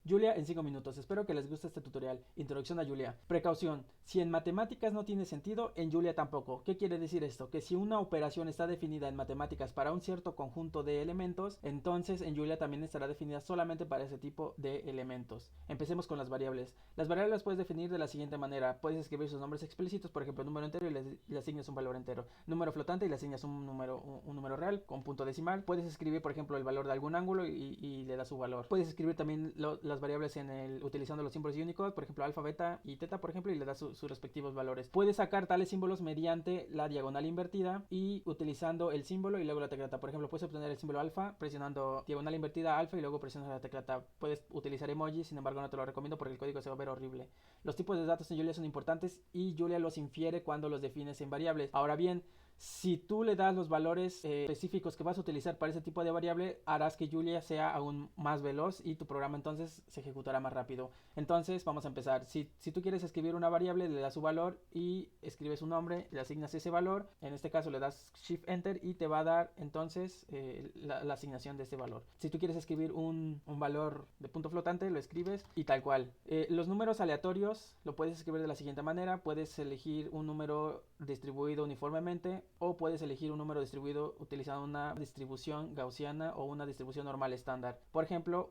Julia en 5 minutos. Espero que les guste este tutorial. Introducción a Julia. Precaución. Si en matemáticas no tiene sentido, en Julia tampoco. ¿Qué quiere decir esto? Que si una operación está definida en matemáticas para un cierto conjunto de elementos, entonces en Julia también estará definida solamente para ese tipo de elementos. Empecemos con las variables. Las variables las puedes definir de la siguiente manera. Puedes escribir sus nombres explícitos, por ejemplo, número entero y le asignas un valor entero. Número flotante y le asignas un número real con punto decimal. Puedes escribir, por ejemplo, el valor de algún ángulo y le das su valor. Puedes escribir también las variables utilizando los símbolos de Unicode, por ejemplo, alfa, beta y teta, por ejemplo, y le das sus respectivos valores. Puedes sacar tales símbolos mediante la diagonal invertida y utilizando el símbolo y luego la tecla tab. Por ejemplo, puedes obtener el símbolo alfa presionando diagonal invertida alfa y luego presionando la tecla tab. Puedes utilizar emojis, sin embargo no te lo recomiendo porque el código se va a ver horrible. Los tipos de datos en Julia son importantes y Julia los infiere cuando los defines en variables. Ahora bien, si tú le das los valores específicos que vas a utilizar para ese tipo de variable, harás que Julia sea aún más veloz y tu programa entonces se ejecutará más rápido. Entonces vamos a empezar. Si tú quieres escribir una variable, le das su valor y escribes un nombre, le asignas ese valor. En este caso le das Shift Enter y te va a dar entonces la asignación de ese valor. Si tú quieres escribir un valor de punto flotante, lo escribes y tal cual. Los números aleatorios lo puedes escribir de la siguiente manera. Puedes elegir un número distribuido uniformemente o puedes elegir un número distribuido utilizando una distribución gaussiana o una distribución normal estándar. Por ejemplo,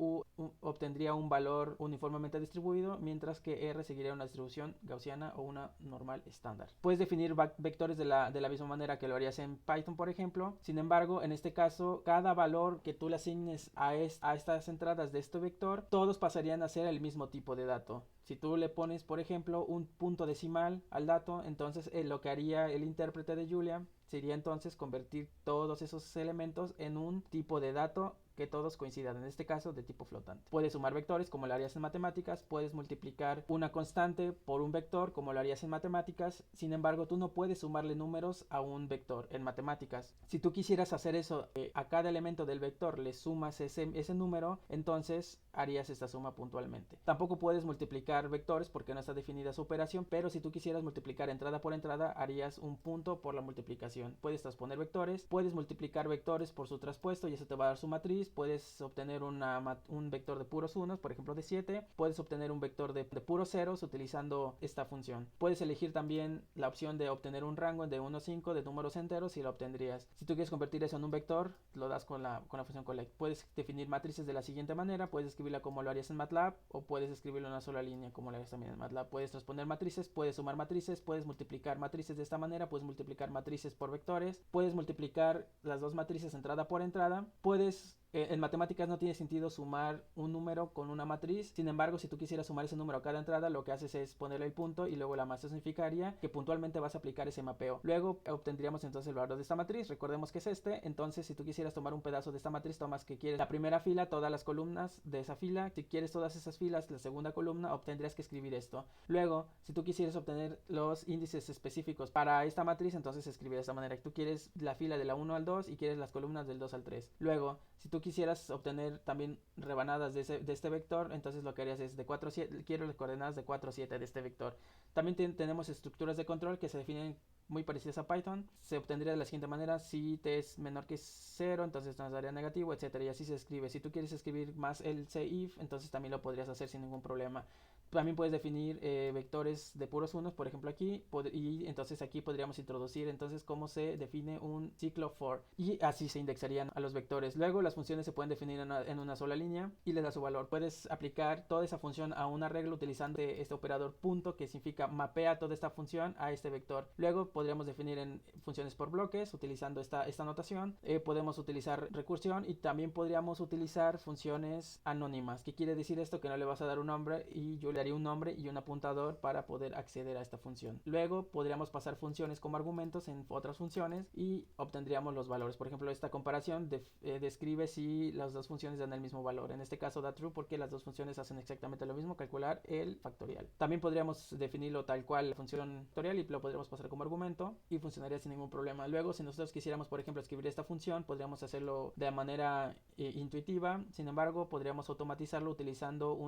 obtendría un valor uniformemente distribuido, mientras que R seguiría una distribución gaussiana o una normal estándar. Puedes definir vectores de la misma manera que lo harías en Python, por ejemplo. Sin embargo, en este caso, cada valor que tú le asignes a estas entradas de este vector, todos pasarían a ser el mismo tipo de dato. Si tú le pones, por ejemplo, un punto decimal al dato, entonces lo que haría el intérprete de Julia sería entonces convertir todos esos elementos en un tipo de dato que todos coincidan, en este caso de tipo flotante. Puedes sumar vectores como lo harías en matemáticas, puedes multiplicar una constante por un vector como lo harías en matemáticas, sin embargo tú no puedes sumarle números a un vector en matemáticas. Si tú quisieras hacer eso, a cada elemento del vector le sumas ese número, entonces harías esta suma puntualmente. Tampoco puedes multiplicar vectores porque no está definida su operación, pero si tú quisieras multiplicar entrada por entrada, harías un punto por la multiplicación. Puedes transponer vectores, puedes multiplicar vectores por su traspuesto y eso te va a dar su matriz. Puedes obtener un vector de puros unos, por ejemplo de 7. Puedes obtener un vector de puros ceros utilizando esta función. Puedes elegir también la opción de obtener un rango de 1 a 5 de números enteros y lo obtendrías. Si tú quieres convertir eso en un vector, lo das con la función collect. Puedes definir matrices de la siguiente manera. Puedes escribirla como lo harías en MATLAB o puedes escribirlo en una sola línea como lo harías también en MATLAB. Puedes transponer matrices, puedes sumar matrices, puedes multiplicar matrices de esta manera, puedes multiplicar matrices por vectores, puedes multiplicar las dos matrices entrada por entrada, puedes en matemáticas no tiene sentido sumar un número con una matriz. Sin embargo, si tú quisieras sumar ese número a cada entrada, lo que haces es ponerle el punto y luego la más significaría que puntualmente vas a aplicar ese mapeo. Luego obtendríamos entonces el valor de esta matriz. Recordemos que es este. Entonces, si tú quisieras tomar un pedazo de esta matriz, tomas que quieres la primera fila, todas las columnas de esa fila. Si quieres todas esas filas, la segunda columna, obtendrías que escribir esto. Luego, si tú quisieras obtener los índices específicos para esta matriz, entonces escribir de esta manera. Tú quieres la fila de la 1 al 2 y quieres las columnas del 2 al 3. Luego, si tú quisieras obtener también rebanadas de este vector, entonces lo que harías es de 4 a 7, quiero las coordenadas de 4 a 7 de este vector. También tenemos estructuras de control que se definen muy parecidas a Python. Se obtendría de la siguiente manera: si t es menor que 0, entonces nos daría negativo, etcétera, y así se escribe. Si tú quieres escribir más el if, entonces también lo podrías hacer sin ningún problema. También puedes definir vectores de puros unos, por ejemplo aquí, y entonces aquí podríamos introducir entonces cómo se define un ciclo for, y así se indexarían a los vectores. Luego las funciones se pueden definir en una sola línea y le da su valor. Puedes aplicar toda esa función a una regla utilizando este operador punto, que significa mapea toda esta función a este vector. Luego podríamos definir en funciones por bloques utilizando esta notación. Podemos utilizar recursión y también podríamos utilizar funciones anónimas. ¿Qué quiere decir esto? Que no le vas a dar un nombre y yo le daría un nombre y un apuntador para poder acceder a esta función. Luego podríamos pasar funciones como argumentos en otras funciones y obtendríamos los valores. Por ejemplo, esta comparación describe si las dos funciones dan el mismo valor. En este caso da true porque las dos funciones hacen exactamente lo mismo, calcular el factorial. También podríamos definirlo tal cual la función factorial y lo podríamos pasar como argumento. momento y funcionaría sin ningún problema. Luego, si nosotros quisiéramos, por ejemplo, escribir esta función, podríamos hacerlo de manera intuitiva. Sin embargo, podríamos automatizarlo utilizando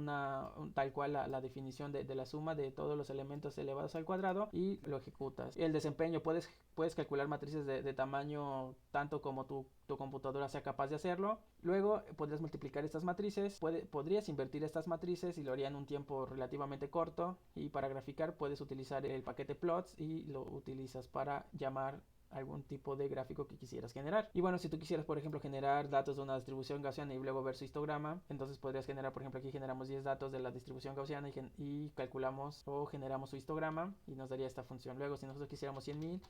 tal cual la definición de la suma de todos los elementos elevados al cuadrado y lo ejecutas. El desempeño, puedes calcular matrices de tamaño tanto como tu computadora sea capaz de hacerlo. Luego podrías multiplicar estas matrices, podrías invertir estas matrices y lo haría en un tiempo relativamente corto. Y para graficar puedes utilizar el paquete plots y lo utilizas para llamar algún tipo de gráfico que quisieras generar. Y bueno, si tú quisieras, por ejemplo, generar datos de una distribución gaussiana y luego ver su histograma, entonces podrías generar, por ejemplo, aquí generamos 10 datos de la distribución gaussiana y calculamos o generamos su histograma y nos daría esta función. Luego, si nosotros quisiéramos 100.000,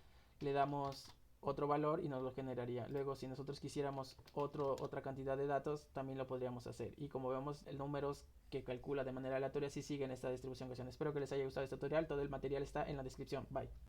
le damos otro valor y nos lo generaría. Luego, si nosotros quisiéramos otra cantidad de datos, también lo podríamos hacer. Y como vemos, el números que calcula de manera aleatoria sí siguen esta distribución gaussiana. Espero que les haya gustado este tutorial. Todo el material está en la descripción. Bye.